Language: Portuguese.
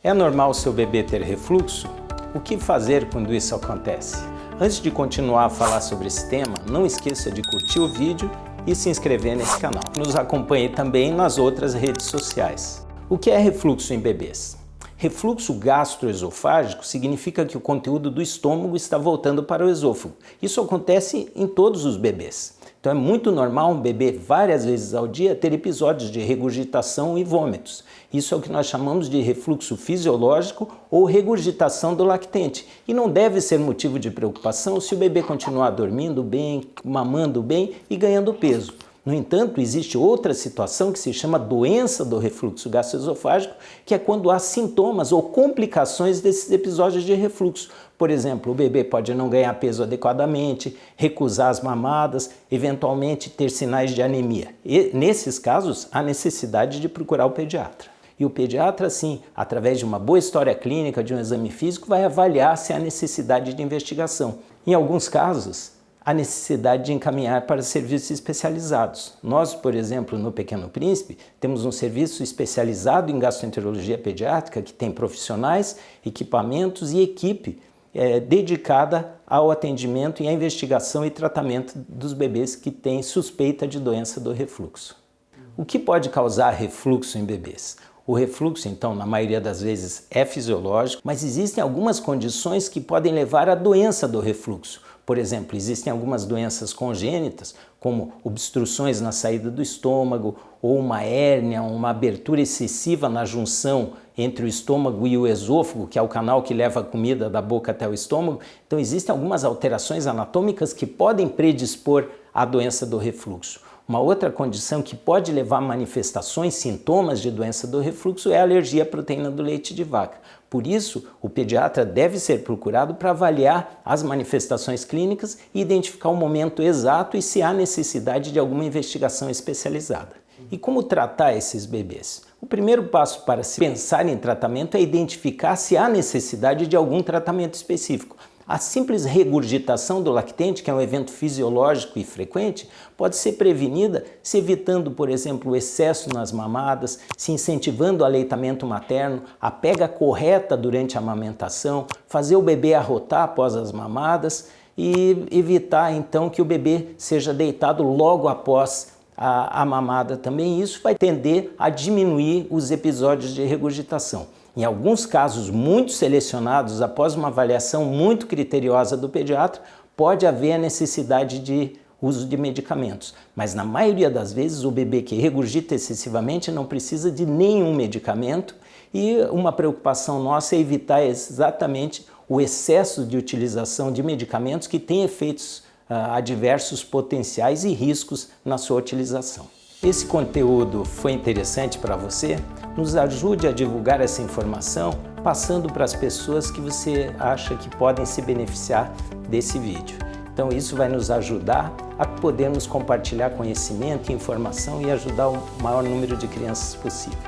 É normal seu bebê ter refluxo? O que fazer quando isso acontece? Antes de continuar a falar sobre esse tema, não esqueça de curtir o vídeo e se inscrever nesse canal. Nos acompanhe também nas outras redes sociais. O que é refluxo em bebês? Refluxo gastroesofágico significa que o conteúdo do estômago está voltando para o esôfago. Isso acontece em todos os bebês. Então é muito normal um bebê várias vezes ao dia ter episódios de regurgitação e vômitos. Isso é o que nós chamamos de refluxo fisiológico ou regurgitação do lactente. E não deve ser motivo de preocupação se o bebê continuar dormindo bem, mamando bem e ganhando peso. No entanto, existe outra situação que se chama doença do refluxo gastroesofágico, que é quando há sintomas ou complicações desses episódios de refluxo. Por exemplo, o bebê pode não ganhar peso adequadamente, recusar as mamadas, eventualmente ter sinais de anemia. E, nesses casos, há necessidade de procurar o pediatra. E o pediatra, sim, através de uma boa história clínica, de um exame físico, vai avaliar se há necessidade de investigação. Em alguns casos, a necessidade de encaminhar para serviços especializados. Nós, por exemplo, no Pequeno Príncipe, temos um serviço especializado em gastroenterologia pediátrica que tem profissionais, equipamentos e equipe dedicada ao atendimento e à investigação e tratamento dos bebês que têm suspeita de doença do refluxo. O que pode causar refluxo em bebês? O refluxo, então, na maioria das vezes é fisiológico, mas existem algumas condições que podem levar à doença do refluxo. Por exemplo, existem algumas doenças congênitas, como obstruções na saída do estômago, ou uma hérnia, uma abertura excessiva na junção entre o estômago e o esôfago, que é o canal que leva a comida da boca até o estômago. Então, existem algumas alterações anatômicas que podem predispor à doença do refluxo. Uma outra condição que pode levar a manifestações, sintomas de doença do refluxo é a alergia à proteína do leite de vaca. Por isso, o pediatra deve ser procurado para avaliar as manifestações clínicas e identificar o momento exato e se há necessidade de alguma investigação especializada. E como tratar esses bebês? O primeiro passo para se pensar em tratamento é identificar se há necessidade de algum tratamento específico. A simples regurgitação do lactente, que é um evento fisiológico e frequente, pode ser prevenida se evitando, por exemplo, o excesso nas mamadas, se incentivando o aleitamento materno, a pega correta durante a amamentação, fazer o bebê arrotar após as mamadas e evitar, então, que o bebê seja deitado logo após a mamada também. Isso vai tender a diminuir os episódios de regurgitação. Em alguns casos muito selecionados, após uma avaliação muito criteriosa do pediatra, pode haver a necessidade de uso de medicamentos. Mas na maioria das vezes o bebê que regurgita excessivamente não precisa de nenhum medicamento e uma preocupação nossa é evitar exatamente o excesso de utilização de medicamentos que têm efeitos adversos potenciais e riscos na sua utilização. Esse conteúdo foi interessante para você? Nos ajude a divulgar essa informação, passando para as pessoas que você acha que podem se beneficiar desse vídeo. Então isso vai nos ajudar a podermos compartilhar conhecimento e informação e ajudar o maior número de crianças possível.